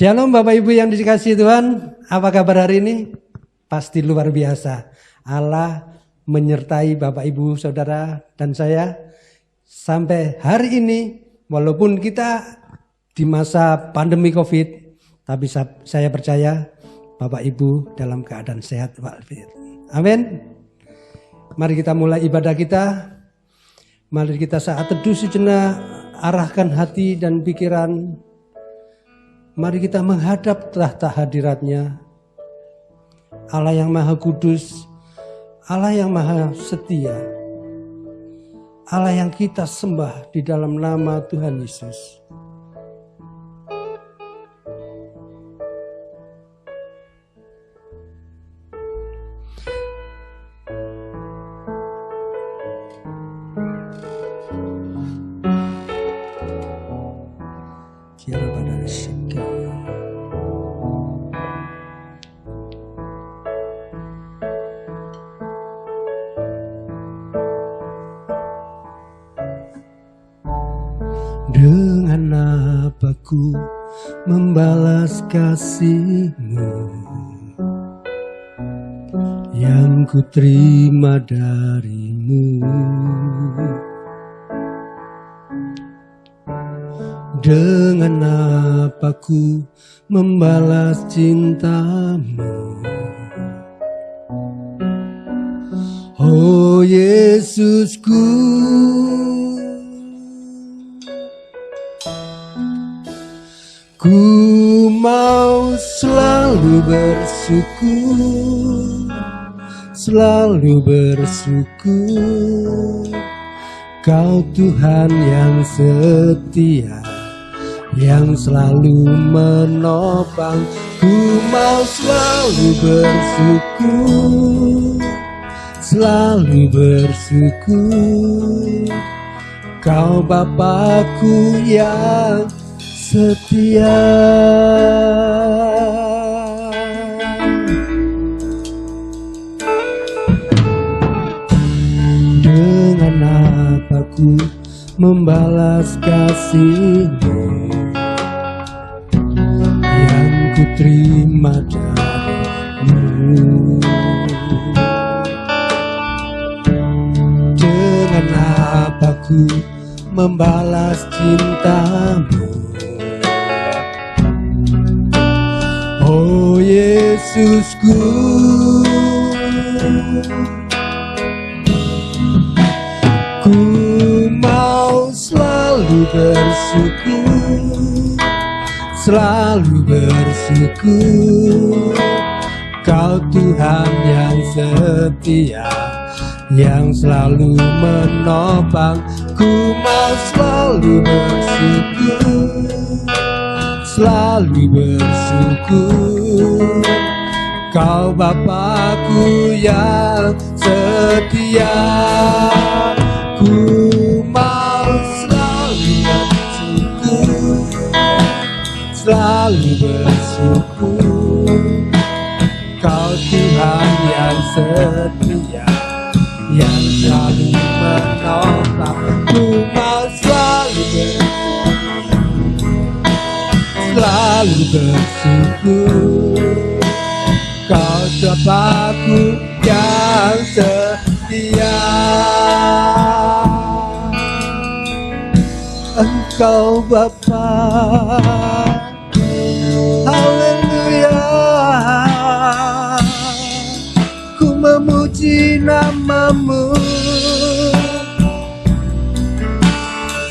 Shalom Bapak Ibu yang dikasihi Tuhan, apa kabar hari ini? Pasti luar biasa. Allah menyertai Bapak Ibu Saudara dan saya sampai hari ini, walaupun kita di masa pandemi COVID, tapi saya percaya Bapak Ibu dalam keadaan sehat walafiat. Amin. Mari kita mulai ibadah kita. Mari kita saat teduh sejenak, arahkan hati dan pikiran. Mari kita menghadap tahta hadirat-Nya. Allah yang Maha Kudus, Allah yang Maha Setia, Allah yang kita sembah di dalam nama Tuhan Yesus. Dengan apa ku membalas kasih-Mu yang ku terima dari-Mu? Dengan apa ku membalas cinta-Mu? Oh Yesusku, ku mau selalu bersyukur, selalu bersyukur. Kau Tuhan yang setia, yang selalu menopang. Ku mau selalu bersyukur, selalu bersyukur. Kau Bapakku yang setia. Dengan apa ku membalas kasih-Mu yang ku terima dari-Mu? Dengan apa ku membalas cinta-Mu? Oh Yesusku, ku mau selalu bersyukur, selalu bersyukur. Kau Tuhan yang setia, yang selalu menopang. Ku mau selalu bersyukur, selalu bersyukur. Kau Bapakku yang setia. Ku mau selalu bersyukur, selalu bersyukur. Kau Tuhan yang setia, yang selalu menopang. Ku mau selalu selalu bersyukur. Kau Bapakku yang setia. Engkau Bapa, haleluya. Ku memuji nama-Mu,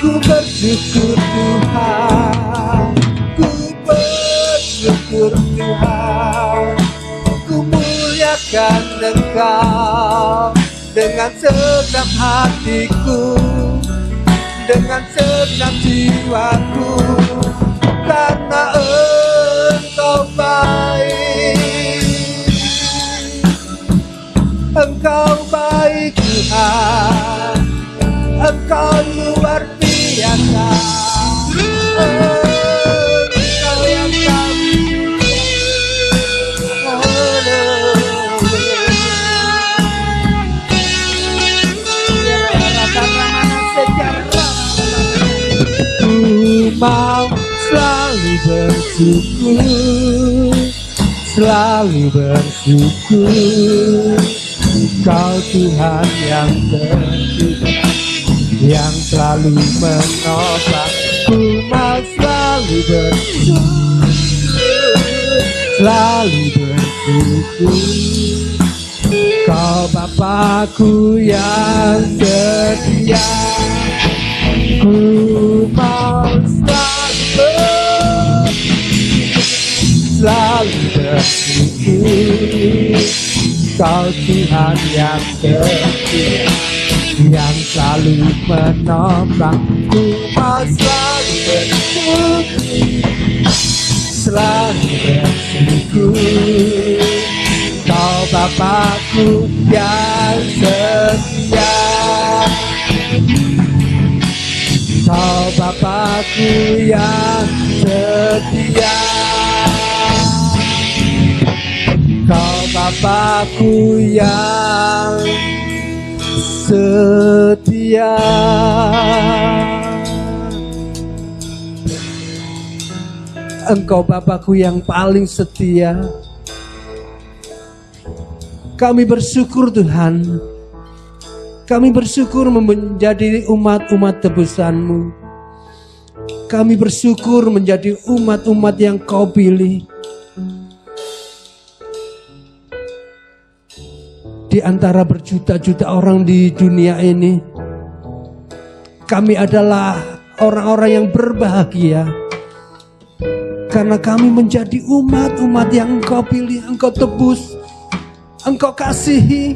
ku bersyukur Tuhan, ku bersyukur Tuhan. Ku muliakan Engkau dengan segenap hatiku, dengan segenap jiwaku, karena Engkau baik. Engkau baik Tuhan, Engkau luar biasa. Engkau yang kami mau selalu bersyukur, selalu bersyukur. Kau Tuhan yang tertinggi, yang selalu menopang. Ku mau selalu bersyukur, selalu bersyukur. Kau Bapakku yang setia, ku mau selalu bersyukur. Kau Tuhan yang setia, yang selalu menopang. Ku mau selalu bersyukur, selalu bersyukur. Kau Bapakku yang setia, Kau Bapakku yang setia, Kau Bapakku yang setia. Engkau Bapakku yang paling setia. Kami bersyukur Tuhan, kami bersyukur menjadi umat-umat tebusan-Mu. Kami bersyukur menjadi umat-umat yang Kau pilih. Di antara berjuta-juta orang di dunia ini, kami adalah orang-orang yang berbahagia. Karena kami menjadi umat-umat yang Engkau pilih, Engkau tebus, Engkau kasihi,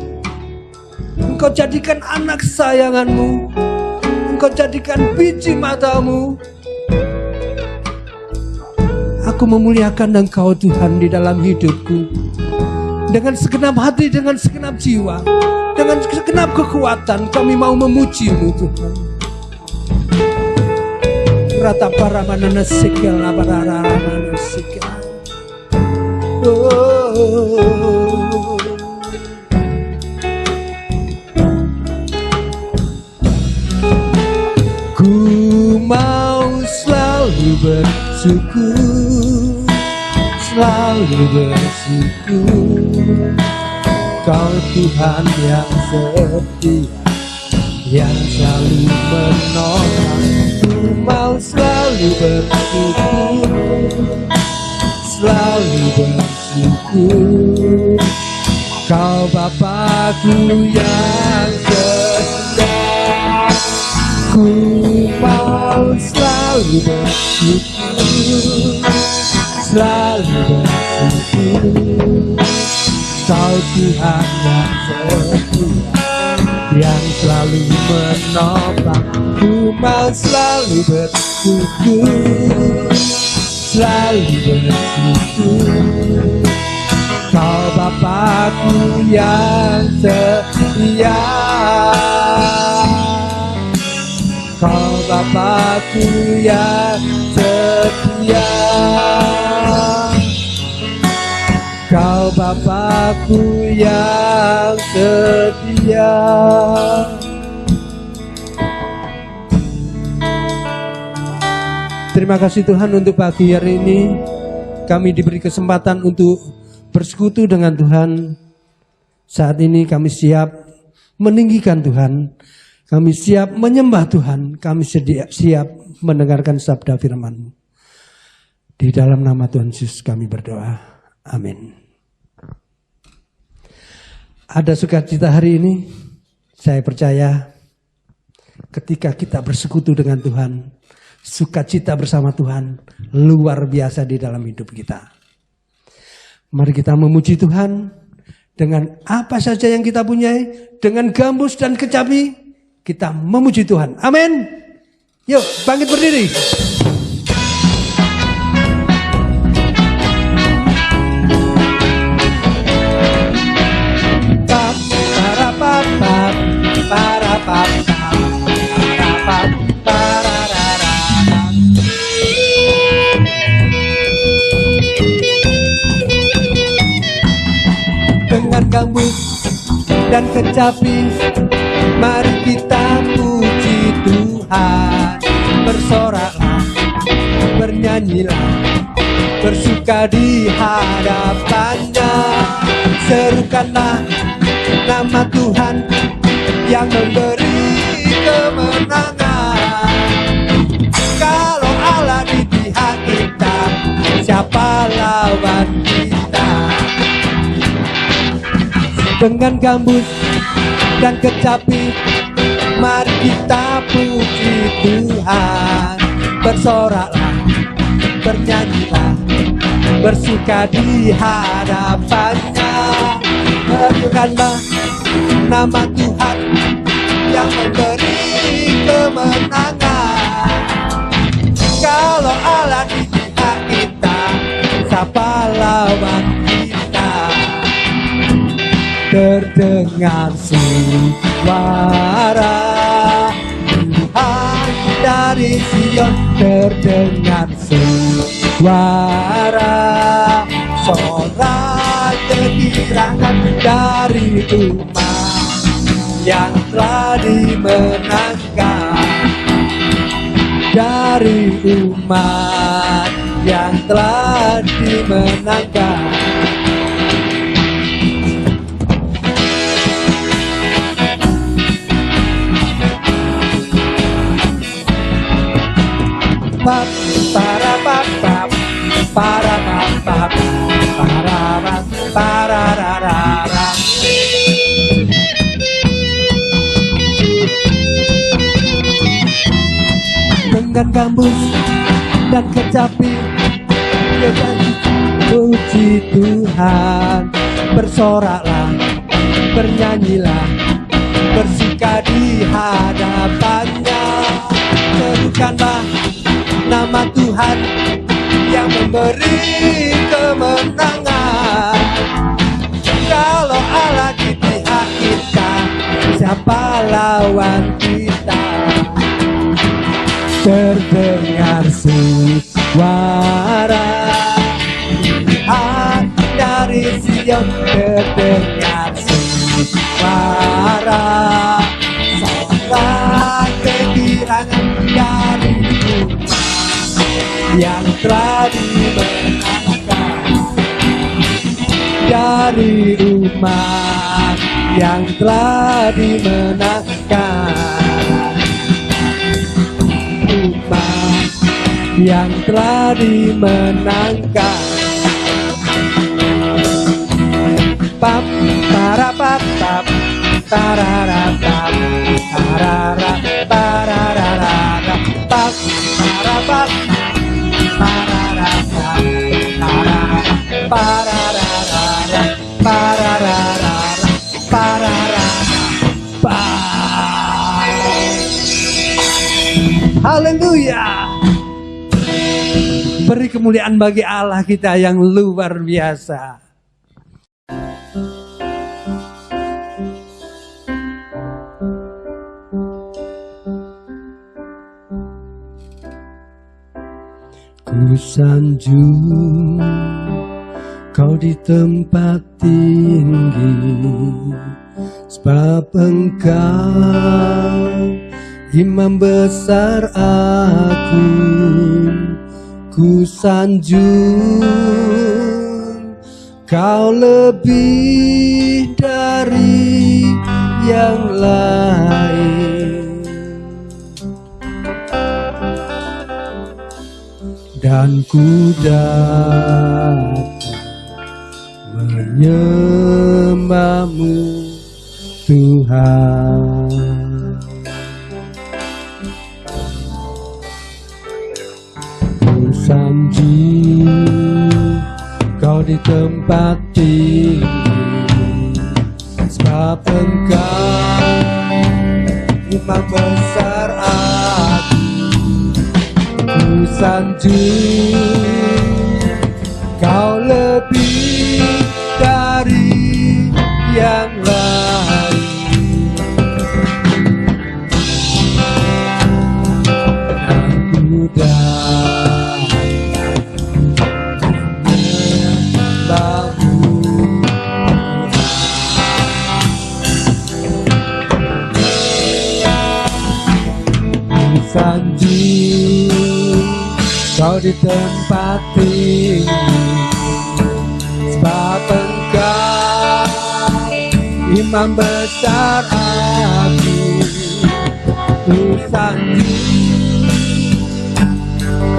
Engkau jadikan anak sayangan-Mu, Engkau jadikan biji mata-Mu. Aku memuliakan Engkau Tuhan di dalam hidupku. Dengan segenap hati, dengan segenap jiwa, dengan segenap kekuatan kami mau memuji-Mu Tuhan. Rata para manana sikel, para manana sikel. Ku mau selalu bersyukur, selalu bersyukur. Kau Tuhan yang setia, yang selalu menolong. Ku mau selalu bersyukur, selalu bersyukur. Kau Bapakku yang setia, ku mau selalu bersyukur, selalu bersyukur. Kau Tuhan yang setia, yang selalu menopang. Ku mau selalu bersyukur, selalu bersyukur. Kau Bapakku yang setia, Kau Bapakku yang setia, Kau Bapakku yang setia. Terima kasih Tuhan untuk pagi hari ini. Kami diberi kesempatan untuk bersekutu dengan Tuhan. Saat ini kami siap meninggikan Tuhan. Kami siap menyembah Tuhan. Kami siap mendengarkan sabda firman-Mu. Di dalam nama Tuhan Yesus kami berdoa. Amin. Ada sukacita hari ini. Saya percaya ketika kita bersekutu dengan Tuhan, sukacita bersama Tuhan luar biasa di dalam hidup kita. Mari kita memuji Tuhan dengan apa saja yang kita punyai, dengan gambus dan kecapi kita memuji Tuhan. Amin. Yuk bangkit berdiri. Dengan gambus dan kecapi, mari kita puji Tuhan. Bersoraklah, bernyanyilah, bersuka di hadapannya. Serukanlah nama Tuhan yang memberi kemenangan. Kalau Allah di pihak kita, siapa lawan kita? Dengan gambus dan kecapi, mari kita puji Tuhan. Bersoraklah, bernyanyilah, bersuka di hadapannya. Serukanlah nama Tuhan yang memberi kemenangan. Kalau Allah di pihak kita, siapa lawan kita? Terdengar suara Tuhan dari Sion, terdengar suara sorak kegirangan dari umat yang telah dimenangkan, dari umat yang telah dimenangkan. Pap, para pap pap, para pap pap, para pap, para ra ra ra. Dengan gambus dan kecapi, puji Tuhan. Bersoraklah, bernyanyilah, bersuka di hadapannya. Serukanlah nama Tuhan yang memberi kemenangan. Kalau Allah di pihak kita, siapa lawan kita? Terdengar suara Tuhan dari Sion, terdengar suara sorak kegirangan dari yang telah dimenangkan, dari umat yang telah dimenangkan, umat yang telah dimenangkan. Pap para pap pap tarara pap tarara tarara pap para pap para haleluya. Beri kemuliaan bagi Allah kita yang luar biasa. Ku sanjung kau di tempat tinggi, sebab engkau imam besar aku. Ku sanjung kau lebih dari yang lain, dan ku datang menyembahmu Tuhan. Ku sanjung kau di tempat tinggi, sebab engkau imam besar aku. Ku sanjung kau lebih dari yang lain, dan ku datang menyembahmu Tuhan. Ku sanjung Kau di tempat ini, sebab Engkau Imam besar aku, Tuhan.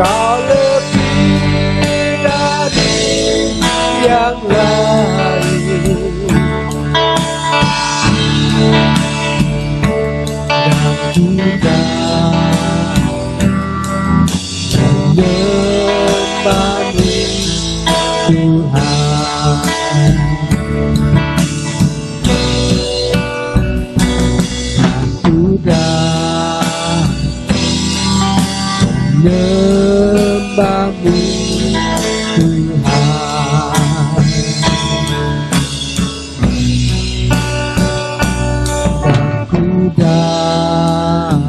Kau lebih dari yang lain, dan juga menyembahmu Tuhan. Menyembahmu Tuhan, dan ku datang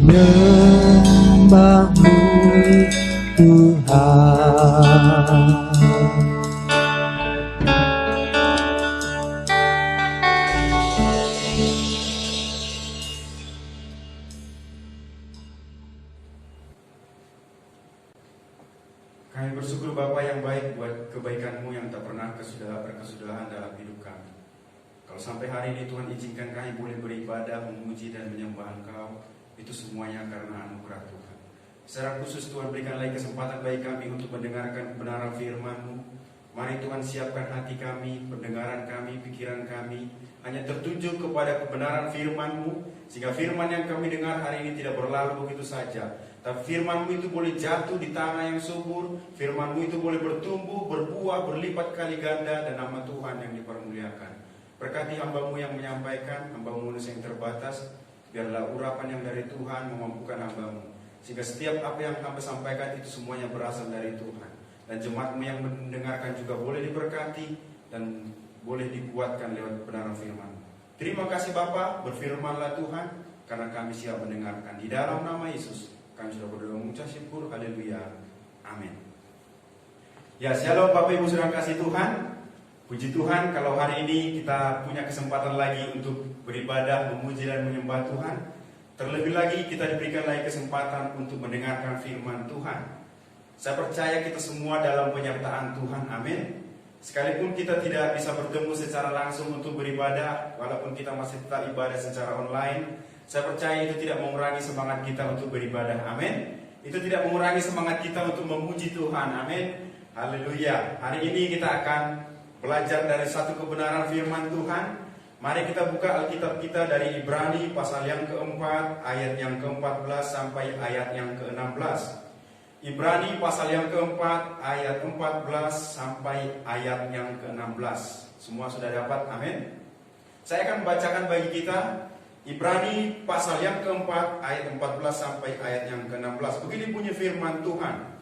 menyembahmu Tuhan. Kami bersyukur Bapa yang baik buat kebaikan-Mu yang tak pernah berkesudahan dalam hidup kami. Kalau sampai hari ini Tuhan izinkan kami boleh beribadah, memuji dan menyembah Engkau, itu semuanya karena anugerah Tuhan. Secara khusus Tuhan berikan lagi kesempatan bagi kami untuk mendengarkan kebenaran firman-Mu. Mari Tuhan siapkan hati kami, pendengaran kami, pikiran kami hanya tertuju kepada kebenaran firman-Mu, sehingga firman yang kami dengar hari ini tidak berlalu begitu saja. Tapi firman-Mu itu boleh jatuh di tanah yang subur, firman-Mu itu boleh bertumbuh, berbuah, berlipat kali ganda, dan nama Tuhan yang dipermuliakan. Berkati hamba-Mu yang menyampaikan, hamba-Mu yang terbatas, biarlah urapan yang dari Tuhan memampukan hamba-Mu, sehingga setiap apa yang hamba sampaikan itu semuanya berasal dari Tuhan. Dan jemaat-Mu yang mendengarkan juga boleh diberkati dan boleh dikuatkan lewat kebenaran firman. Terima kasih Bapa, berfirmanlah Tuhan, karena kami siap mendengarkan. Di dalam nama Yesus kami sudah berdoa mengucap syukur, haleluya, amin. Ya, shalom Bapak Ibu saudara kasih Tuhan. Puji Tuhan kalau hari ini kita punya kesempatan lagi untuk beribadah, memuji dan menyembah Tuhan. Terlebih lagi kita diberikan lagi kesempatan untuk mendengarkan firman Tuhan. Saya percaya kita semua dalam penyertaan Tuhan, amin. Sekalipun kita tidak bisa bertemu secara langsung untuk beribadah, walaupun kita masih tetap ibadah secara online, saya percaya itu tidak mengurangi semangat kita untuk beribadah, amin. Itu tidak mengurangi semangat kita untuk memuji Tuhan, amin. Haleluya. Hari ini kita akan belajar dari satu kebenaran firman Tuhan. Mari kita buka Alkitab kita dari Ibrani pasal yang keempat, ayat yang ke-14 sampai ayat yang ke-16. Ibrani pasal yang keempat, ayat 14 sampai ayat yang ke-16. Semua sudah dapat, amin. Saya akan membacakan bagi kita Ibrani pasal yang keempat, ayat 14 sampai ayat yang ke-16. Begini bunyi firman Tuhan.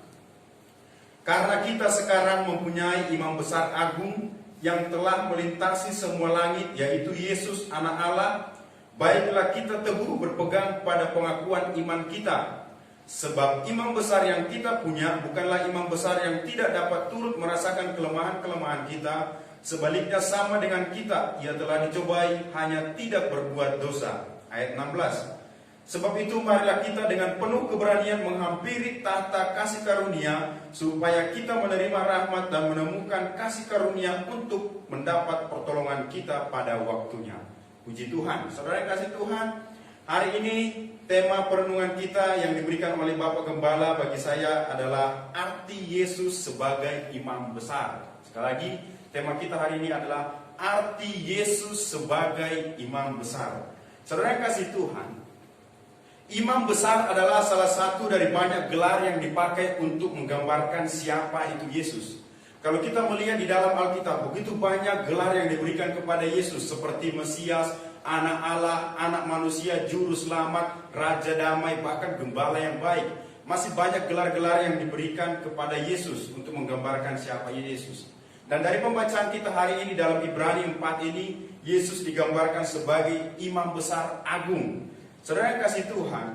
Karena kita sekarang mempunyai imam besar agung yang telah melintasi semua langit, yaitu Yesus anak Allah, baiklah kita teguh berpegang pada pengakuan iman kita. Sebab imam besar yang kita punya bukanlah imam besar yang tidak dapat turut merasakan kelemahan-kelemahan kita. Sebaliknya sama dengan kita, ia telah dicobai, hanya tidak berbuat dosa. Ayat 16. Sebab itu marilah kita dengan penuh keberanian menghampiri tahta kasih karunia, supaya kita menerima rahmat dan menemukan kasih karunia untuk mendapat pertolongan kita pada waktunya. Puji Tuhan. Saudara yang kasih Tuhan, hari ini tema perenungan kita yang diberikan oleh Bapak Gembala bagi saya adalah arti Yesus sebagai imam besar. Sekali lagi, tema kita hari ini adalah arti Yesus sebagai imam besar. Saudara yang kasih Tuhan, imam besar adalah salah satu dari banyak gelar yang dipakai untuk menggambarkan siapa itu Yesus. Kalau kita melihat di dalam Alkitab, begitu banyak gelar yang diberikan kepada Yesus, seperti Mesias, Anak Allah, Anak Manusia, Juru Selamat, Raja Damai, bahkan Gembala yang baik. Masih banyak gelar-gelar yang diberikan kepada Yesus untuk menggambarkan siapa Yesus. Dan dari pembacaan kita hari ini dalam Ibrani 4 ini, Yesus digambarkan sebagai imam besar agung. Saudara yang kasih Tuhan,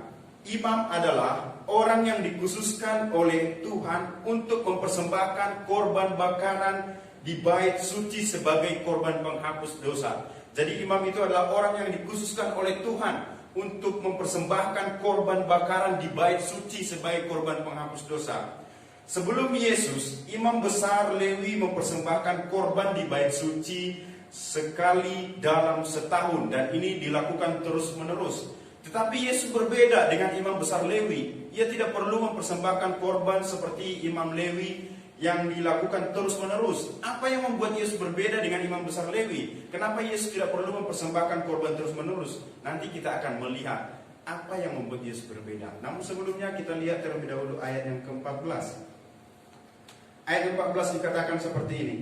imam adalah orang yang dikhususkan oleh Tuhan untuk mempersembahkan korban bakaran di bait suci sebagai korban penghapus dosa. Jadi imam itu adalah orang yang dikhususkan oleh Tuhan untuk mempersembahkan korban bakaran di bait suci sebagai korban penghapus dosa. Sebelum Yesus, imam besar Lewi mempersembahkan korban di bait suci sekali dalam setahun, dan ini dilakukan terus-menerus. Tetapi Yesus berbeda dengan imam besar Lewi. Ia tidak perlu mempersembahkan korban seperti imam Lewi yang dilakukan terus-menerus. Apa yang membuat Yesus berbeda dengan imam besar Lewi? Kenapa Yesus tidak perlu mempersembahkan korban terus-menerus? Nanti kita akan melihat apa yang membuat Yesus berbeda. Namun sebelumnya kita lihat terlebih dahulu ayat yang ke-14. Ayat 14 dikatakan seperti ini.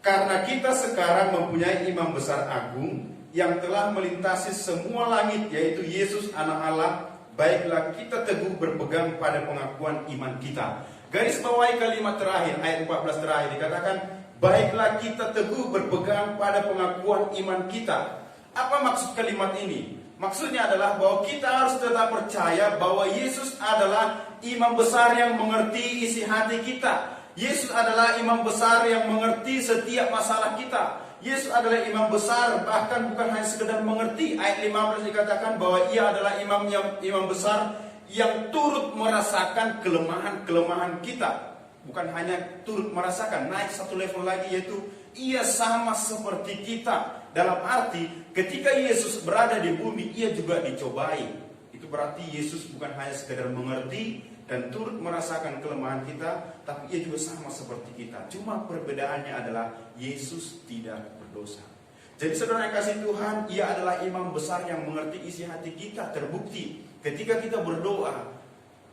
Karena kita sekarang mempunyai imam besar agung yang telah melintasi semua langit, yaitu Yesus anak Allah, baiklah kita teguh berpegang pada pengakuan iman kita. Garis bawahi kalimat terakhir, ayat 14 terakhir dikatakan, baiklah kita teguh berpegang pada pengakuan iman kita. Apa maksud kalimat ini? Maksudnya adalah bahwa kita harus tetap percaya bahwa Yesus adalah imam besar yang mengerti isi hati kita. Yesus adalah imam besar yang mengerti setiap masalah kita. Yesus adalah imam besar, bahkan bukan hanya sekedar mengerti. Ayat 15 dikatakan bahwa ia adalah imam besar yang turut merasakan kelemahan-kelemahan kita. Bukan hanya turut merasakan, naik satu level lagi, yaitu ia sama seperti kita. Dalam arti ketika Yesus berada di bumi, ia juga dicobai. Itu berarti Yesus bukan hanya sekedar mengerti dan turut merasakan kelemahan kita, tapi ia juga sama seperti kita. Cuma perbedaannya adalah Yesus tidak berdosa. Jadi saudara yang kasih Tuhan, ia adalah imam besar yang mengerti isi hati kita. Terbukti ketika kita berdoa,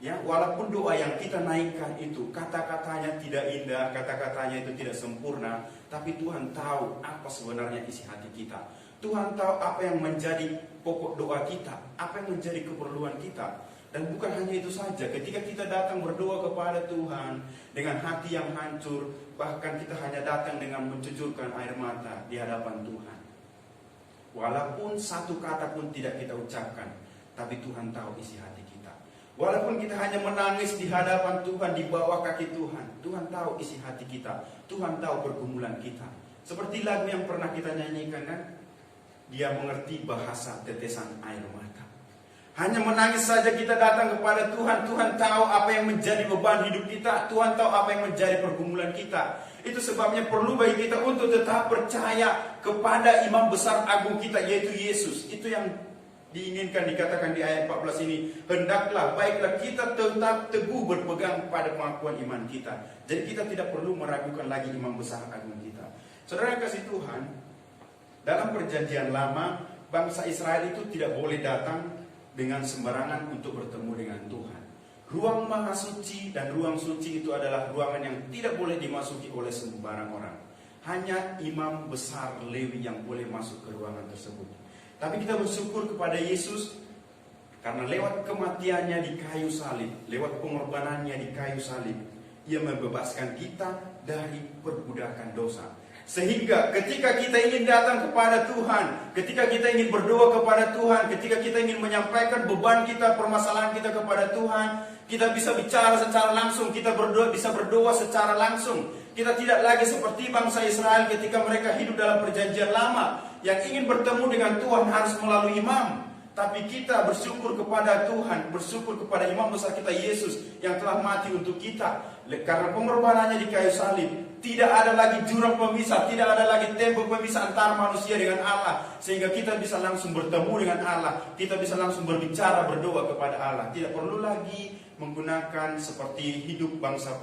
ya, walaupun doa yang kita naikkan itu kata-katanya tidak indah, kata-katanya itu tidak sempurna, tapi Tuhan tahu apa sebenarnya isi hati kita. Tuhan tahu apa yang menjadi pokok doa kita, apa yang menjadi keperluan kita. Dan bukan hanya itu saja, ketika kita datang berdoa kepada Tuhan dengan hati yang hancur, bahkan kita hanya datang dengan mencucurkan air mata di hadapan Tuhan. Walaupun satu kata pun tidak kita ucapkan, tapi Tuhan tahu isi hati kita. Walaupun kita hanya menangis di hadapan Tuhan, di bawah kaki Tuhan, Tuhan tahu isi hati kita. Tuhan tahu pergumulan kita. Seperti lagu yang pernah kita nyanyikan kan, Dia mengerti bahasa tetesan air mata. Hanya menangis saja kita datang kepada Tuhan. Tuhan tahu apa yang menjadi beban hidup kita. Tuhan tahu apa yang menjadi pergumulan kita. Itu sebabnya perlu bagi kita untuk tetap percaya kepada imam besar agung kita, yaitu Yesus. Itu yang diinginkan dikatakan di ayat 14 ini. Hendaklah, baiklah kita tetap teguh berpegang pada pengakuan iman kita. Jadi kita tidak perlu meragukan lagi imam besar agung kita. Saudara yang kasih Tuhan, dalam perjanjian lama, bangsa Israel itu tidak boleh datang dengan sembarangan untuk bertemu dengan Tuhan. Ruang maha suci dan ruang suci itu adalah ruangan yang tidak boleh dimasuki oleh sembarang orang. Hanya imam besar Lewi yang boleh masuk ke ruangan tersebut. Tapi kita bersyukur kepada Yesus karena lewat kematiannya di kayu salib, lewat pengorbanannya di kayu salib, Ia membebaskan kita dari perbudakan dosa. Sehingga ketika kita ingin datang kepada Tuhan, ketika kita ingin berdoa kepada Tuhan, ketika kita ingin menyampaikan beban kita, permasalahan kita kepada Tuhan, kita bisa bicara secara langsung, kita bisa berdoa secara langsung. Kita tidak lagi seperti bangsa Israel ketika mereka hidup dalam perjanjian lama, yang ingin bertemu dengan Tuhan harus melalui imam. Tapi kita bersyukur kepada Tuhan, bersyukur kepada imam besar kita Yesus yang telah mati untuk kita. Karena pengorbanannya di kayu salib, tidak ada lagi jurang pemisah, tidak ada lagi tembok pemisah antara manusia dengan Allah. Sehingga kita bisa langsung bertemu dengan Allah, kita bisa langsung berbicara, berdoa kepada Allah. Tidak perlu lagi menggunakan seperti hidup bangsa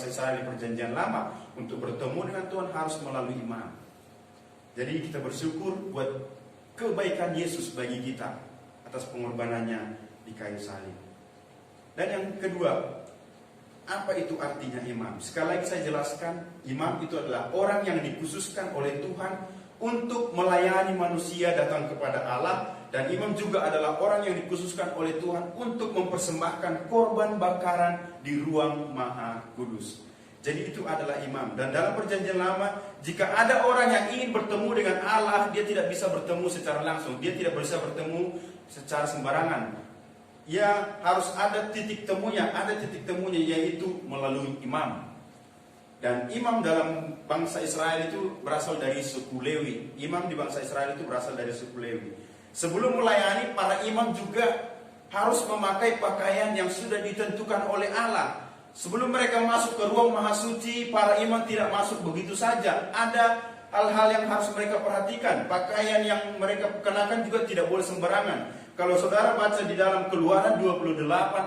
Israel di perjanjian lama. Untuk bertemu dengan Tuhan harus melalui imam. Jadi kita bersyukur buat kebaikan Yesus bagi kita atas pengorbanannya di kayu salib. Dan yang kedua, apa itu artinya imam? Sekali lagi saya jelaskan, imam itu adalah orang yang dikhususkan oleh Tuhan untuk melayani manusia datang kepada Allah. Dan imam juga adalah orang yang dikhususkan oleh Tuhan untuk mempersembahkan korban bakaran di ruang maha kudus. Jadi itu adalah imam. Dan dalam perjanjian lama, jika ada orang yang ingin bertemu dengan Allah, dia tidak bisa bertemu secara langsung. Dia tidak bisa bertemu secara sembarangan. Ya harus ada titik temunya. Ada titik temunya, yaitu melalui imam. Dan imam dalam bangsa Israel itu berasal dari suku Lewi. Imam di bangsa Israel itu berasal dari suku Lewi. Sebelum melayani, para imam juga harus memakai pakaian yang sudah ditentukan oleh Allah. Sebelum mereka masuk ke ruang maha suci, para imam tidak masuk begitu saja. Ada hal-hal yang harus mereka perhatikan. Pakaian yang mereka kenakan juga tidak boleh sembarangan. Kalau saudara baca di dalam Keluaran 28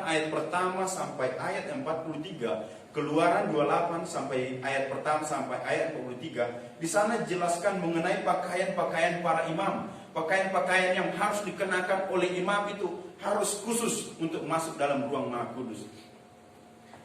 ayat pertama sampai ayat 43, Keluaran 28 sampai ayat pertama sampai ayat 43, di sana jelaskan mengenai pakaian-pakaian para imam. Pakaian-pakaian yang harus dikenakan oleh imam itu harus khusus untuk masuk dalam ruang maha kudus.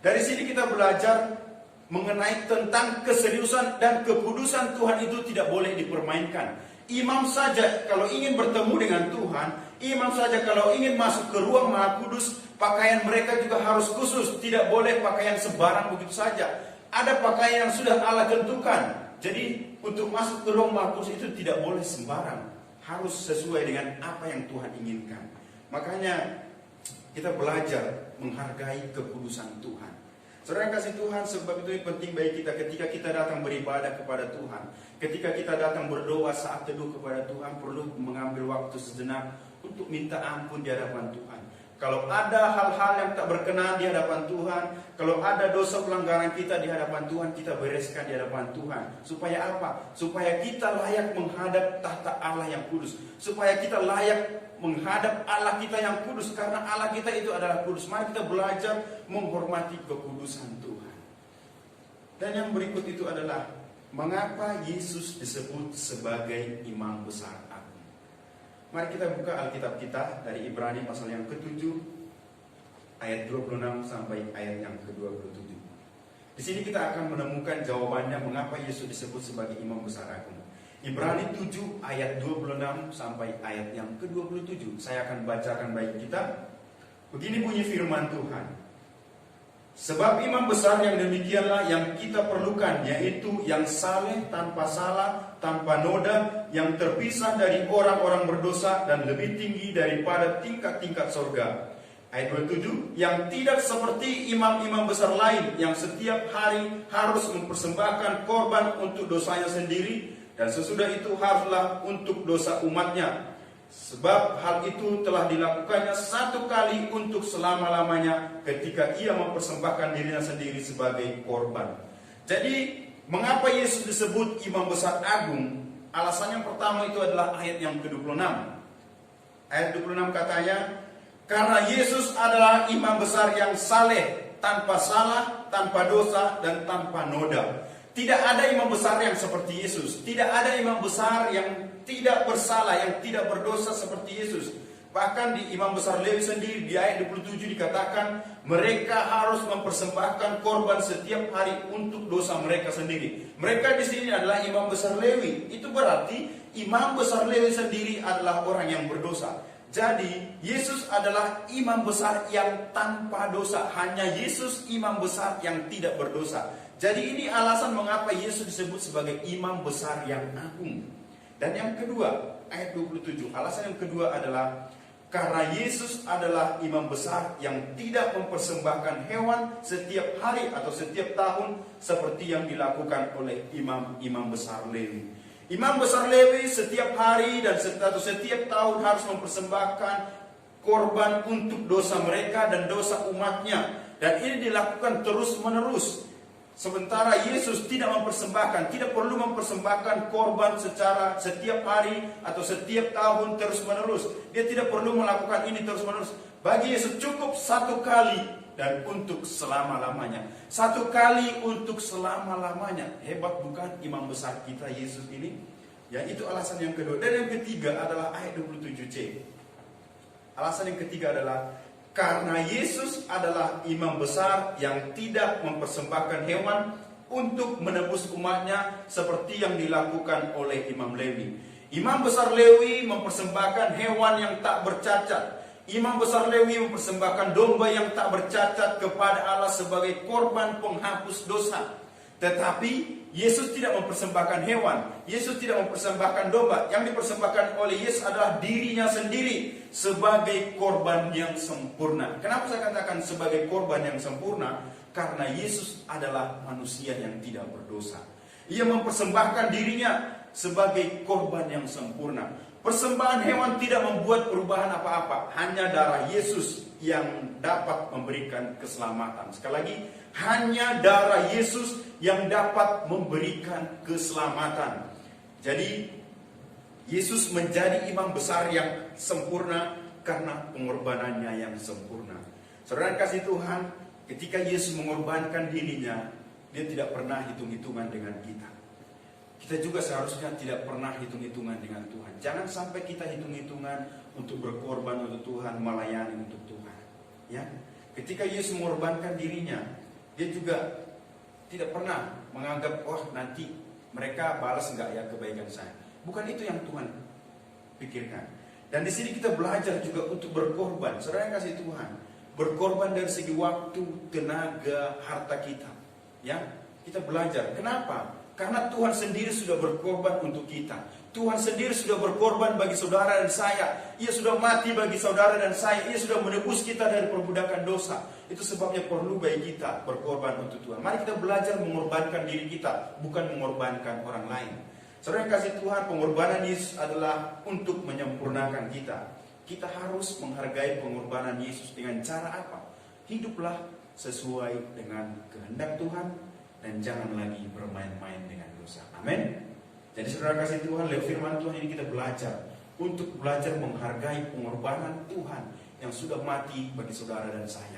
Dari sini kita belajar mengenai tentang keseriusan dan kekudusan Tuhan itu tidak boleh dipermainkan. Imam saja kalau ingin bertemu dengan Tuhan, imam saja kalau ingin masuk ke ruang maha kudus, pakaian mereka juga harus khusus. Tidak boleh pakaian sebarang begitu saja. Ada pakaian yang sudah Allah tentukan. Jadi untuk masuk ke ruang maha kudus itu tidak boleh sembarang. Harus sesuai dengan apa yang Tuhan inginkan. Makanya kita belajar menghargai kekudusan Tuhan. Saudara kasih Tuhan, sebab itu penting bagi kita ketika kita datang beribadah kepada Tuhan. Ketika kita datang berdoa saat teduh kepada Tuhan, perlu mengambil waktu sejenak untuk minta ampun di hadapan Tuhan. Kalau ada hal-hal yang tak berkenan di hadapan Tuhan, kalau ada dosa pelanggaran kita di hadapan Tuhan, kita bereskan di hadapan Tuhan. Supaya apa? Supaya kita layak menghadap tahta Allah yang kudus. Supaya kita layak menghadap Allah kita yang kudus. Karena Allah kita itu adalah kudus. Mari kita belajar menghormati kekudusan Tuhan. Dan yang berikut itu adalah mengapa Yesus disebut sebagai imam besar agung. Mari kita buka Alkitab kita dari Ibrani pasal yang ke-7 ayat 26 sampai ayat yang ke-27. Di sini kita akan menemukan jawabannya mengapa Yesus disebut sebagai imam besar agung. Ibrani 7 ayat 26 sampai ayat yang ke-27. Saya akan bacakan bagi kita. Begini bunyi firman Tuhan. Sebab imam besar yang demikianlah yang kita perlukan, yaitu yang saleh, tanpa salah, tanpa noda, yang terpisah dari orang-orang berdosa dan lebih tinggi daripada tingkat-tingkat sorga. Ayat 27, yang tidak seperti imam-imam besar lain yang setiap hari harus mempersembahkan korban untuk dosanya sendiri, dan sesudah itu haruslah untuk dosa umatnya. Sebab hal itu telah dilakukannya satu kali untuk selama-lamanya ketika ia mempersembahkan dirinya sendiri sebagai korban. Jadi, mengapa Yesus disebut imam besar agung? Alasan yang pertama itu adalah ayat yang ke-26. Ayat 26 katanya, karena Yesus adalah imam besar yang saleh, tanpa salah, tanpa dosa, dan tanpa noda. Tidak ada imam besar yang seperti Yesus. Tidak ada imam besar yang tidak bersalah, yang tidak berdosa seperti Yesus. Bahkan di imam besar Lewi sendiri di ayat 27 dikatakan mereka harus mempersembahkan korban setiap hari untuk dosa mereka sendiri. Mereka di sini adalah imam besar Lewi. Itu berarti imam besar Lewi sendiri adalah orang yang berdosa. Jadi Yesus adalah imam besar yang tanpa dosa. Hanya Yesus imam besar yang tidak berdosa. Jadi ini alasan mengapa Yesus disebut sebagai imam besar yang agung. Dan yang kedua, ayat 27, alasan yang kedua adalah karena Yesus adalah imam besar yang tidak mempersembahkan hewan setiap hari atau setiap tahun seperti yang dilakukan oleh imam-imam besar Lewi. Imam besar Lewi setiap hari dan setiap tahun harus mempersembahkan korban untuk dosa mereka dan dosa umatnya. Dan ini dilakukan terus-menerus. Sementara Yesus tidak mempersembahkan, tidak perlu mempersembahkan korban secara setiap hari atau setiap tahun terus-menerus. Dia tidak perlu melakukan ini terus-menerus. Bagi Yesus cukup satu kali dan untuk selama-lamanya. Satu kali untuk selama-lamanya. Hebat bukan imam besar kita Yesus ini? Ya, itu alasan yang kedua. Dan yang ketiga adalah ayat 27c. Alasan yang ketiga adalah karena Yesus adalah imam besar yang tidak mempersembahkan hewan untuk menebus umatnya seperti yang dilakukan oleh imam Lewi. Imam besar Lewi mempersembahkan hewan yang tak bercacat. Imam besar Lewi mempersembahkan domba yang tak bercacat kepada Allah sebagai korban penghapus dosa. Tetapi Yesus tidak mempersembahkan hewan. Yesus tidak mempersembahkan domba. Yang dipersembahkan oleh Yesus adalah dirinya sendiri sebagai korban yang sempurna. Kenapa saya katakan sebagai korban yang sempurna? Karena Yesus adalah manusia yang tidak berdosa. Ia mempersembahkan dirinya sebagai korban yang sempurna. Persembahan hewan tidak membuat perubahan apa-apa. Hanya darah Yesus yang dapat memberikan keselamatan. Sekali lagi, hanya darah Yesus yang dapat memberikan keselamatan. Jadi, Yesus menjadi imam besar yang sempurna karena pengorbanannya yang sempurna. Saudara kasih Tuhan, ketika Yesus mengorbankan dirinya, dia tidak pernah hitung-hitungan dengan kita. Kita juga seharusnya tidak pernah hitung-hitungan dengan Tuhan. Jangan sampai kita hitung-hitungan untuk berkorban untuk Tuhan, melayani untuk Tuhan. Ya, ketika Yesus mengorbankan dirinya, dia juga tidak pernah menganggap, wah nanti mereka balas enggak ya kebaikan saya. Bukan itu yang Tuhan pikirkan. Dan di sini kita belajar juga untuk berkorban. Saudara yang kasih Tuhan, berkorban dari segi waktu, tenaga, harta kita. Ya, kita belajar. Kenapa? Karena Tuhan sendiri sudah berkorban untuk kita. Tuhan sendiri sudah berkorban bagi saudara dan saya. Ia sudah mati bagi saudara dan saya. Ia sudah menebus kita dari perbudakan dosa. Itu sebabnya perlu bagi kita berkorban untuk Tuhan. Mari kita belajar mengorbankan diri kita, bukan mengorbankan orang lain. Saudara yang kasih Tuhan, pengorbanan Yesus adalah untuk menyempurnakan kita. Kita harus menghargai pengorbanan Yesus dengan cara apa? Hiduplah sesuai dengan kehendak Tuhan. Dan jangan lagi bermain-main dengan dosa. Amin. Jadi saudara kasih Tuhan, lewat firman Tuhan ini kita belajar untuk belajar menghargai pengorbanan Tuhan yang sudah mati bagi saudara dan saya.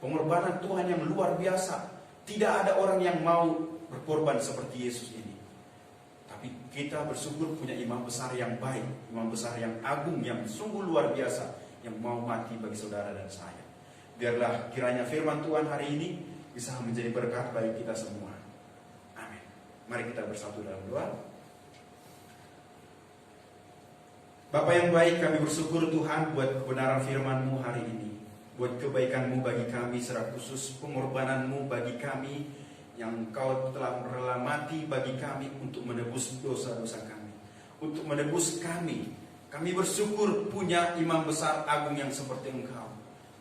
Pengorbanan Tuhan yang luar biasa. Tidak ada orang yang mau berkorban seperti Yesus ini. Tapi kita bersyukur punya imam besar yang baik, imam besar yang agung, yang sungguh luar biasa, yang mau mati bagi saudara dan saya. Biarlah kiranya firman Tuhan hari ini bisa menjadi berkat bagi kita semua. Amin. Mari kita bersatu dalam doa. Bapa yang baik, kami bersyukur Tuhan buat kebenaran firman-Mu hari ini. Buat kebaikan-Mu bagi kami, secara khusus pengorbanan-Mu bagi kami, yang Engkau telah rela mati bagi kami untuk menebus dosa-dosa kami. Untuk menebus kami. Kami bersyukur punya imam besar agung yang seperti Engkau.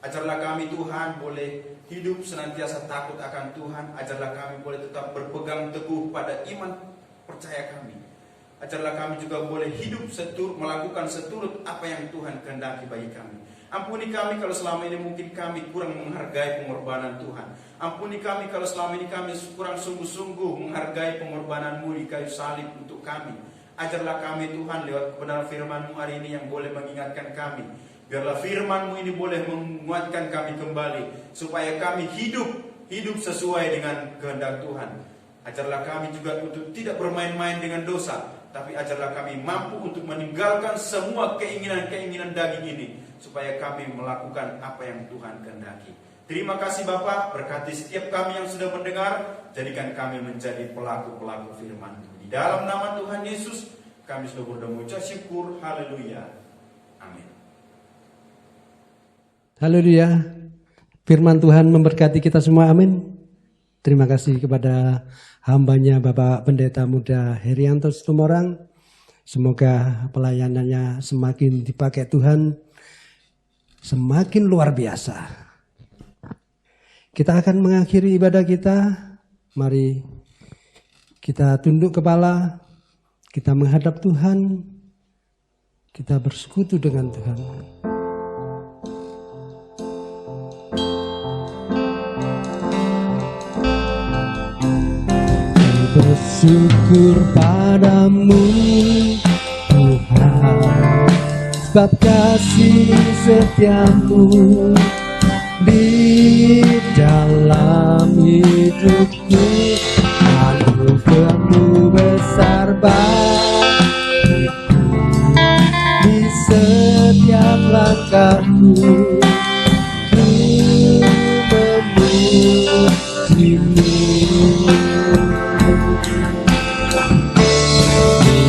Ajarlah kami Tuhan boleh hidup senantiasa takut akan Tuhan. Ajarlah kami boleh tetap berpegang teguh pada iman percaya kami. Ajarlah kami juga boleh hidup melakukan seturut apa yang Tuhan kehendaki bagi kami. Ampuni kami kalau selama ini mungkin kami kurang menghargai pengorbanan Tuhan. Ampuni kami kalau selama ini kami kurang sungguh-sungguh menghargai pengorbanan-Mu di kayu salib untuk kami. Ajarlah kami Tuhan lewat kebenaran firman-Mu hari ini yang boleh mengingatkan kami. Biarlah firman-Mu ini boleh menguatkan kami kembali, supaya kami hidup sesuai dengan kehendak Tuhan. Ajarlah kami juga untuk tidak bermain-main dengan dosa, tapi ajarlah kami mampu untuk meninggalkan semua keinginan-keinginan daging ini, supaya kami melakukan apa yang Tuhan kehendaki. Terima kasih Bapa, berkati setiap kami yang sudah mendengar, jadikan kami menjadi pelaku-pelaku firman-Mu. Di dalam nama Tuhan Yesus, kami sudah berdoa mengucap syukur, haleluya, amin. Haleluya. Firman Tuhan memberkati kita semua. Amin. Terima kasih kepada hambanya Bapak Pendeta Muda Herianto Situmorang. Semoga pelayanannya semakin dipakai Tuhan, semakin luar biasa. Kita akan mengakhiri ibadah kita. Mari kita tunduk kepala, kita menghadap Tuhan, kita bersekutu dengan Tuhan. Bersyukur padamu Tuhan, sebab kasih setiamu di dalam hidupku. Anugerahmu besar bagiku, di setiap langkahku ku memujimu.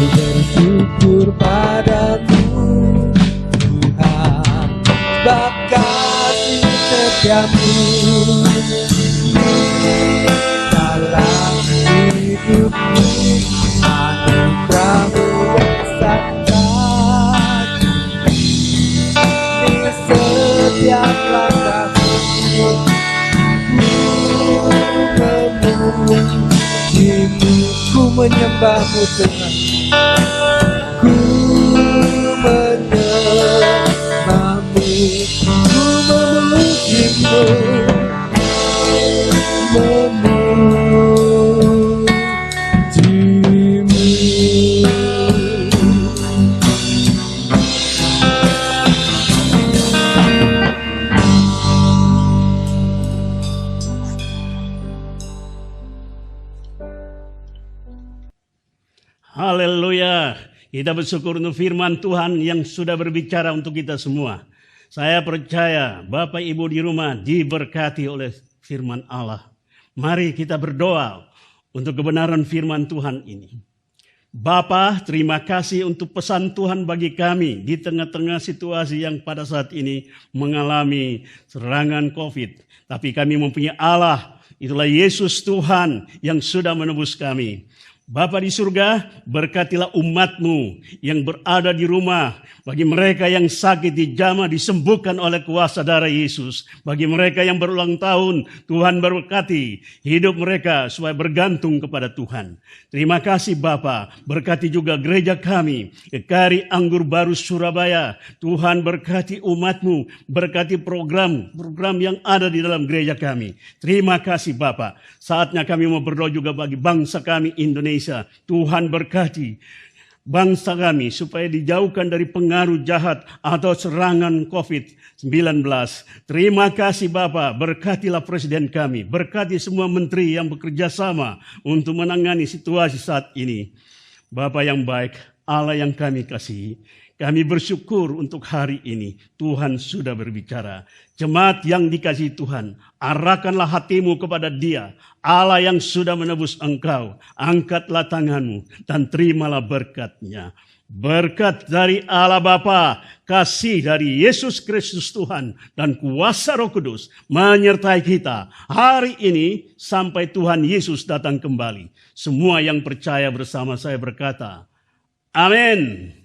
Bersyukur padamu Tuhan, sebab kasih setiamu dalam hidupku. Anugerahmu besar bagiku, di setiap langkahku memujimu. Ku menyembahmu Tuhan, ku Haleluya. Kita bersyukur untuk firman Tuhan yang sudah berbicara untuk kita semua. Saya percaya Bapak Ibu di rumah diberkati oleh firman Allah. Mari kita berdoa untuk kebenaran firman Tuhan ini. Bapa, terima kasih untuk pesan Tuhan bagi kami di tengah-tengah situasi yang pada saat ini mengalami serangan COVID. Tapi kami mempunyai Allah, itulah Yesus Tuhan yang sudah menebus kami. Bapa di surga, berkatilah umat-Mu yang berada di rumah. Bagi mereka yang sakit dijamah disembuhkan oleh kuasa darah Yesus. Bagi mereka yang berulang tahun, Tuhan berkati hidup mereka supaya bergantung kepada Tuhan. Terima kasih Bapa, berkati juga gereja kami, GKRI Anggur Baru Surabaya. Tuhan berkati umat-Mu, berkati program yang ada di dalam gereja kami. Terima kasih Bapa. Saatnya kami mau berdoa juga bagi bangsa kami Indonesia. Tuhan berkati bangsa kami supaya dijauhkan dari pengaruh jahat atau serangan COVID-19. Terima kasih Bapa, berkatilah presiden kami, berkati semua menteri yang bekerja sama untuk menangani situasi saat ini. Bapa yang baik, Allah yang kami kasihi, kami bersyukur untuk hari ini Tuhan sudah berbicara. Jemaat yang dikasihi Tuhan, arahkanlah hatimu kepada Dia, Allah yang sudah menebus engkau. Angkatlah tanganmu dan terimalah berkat-Nya. Berkat dari Allah Bapa, kasih dari Yesus Kristus Tuhan, dan kuasa Roh Kudus menyertai kita hari ini sampai Tuhan Yesus datang kembali. Semua yang percaya bersama saya berkata, amin.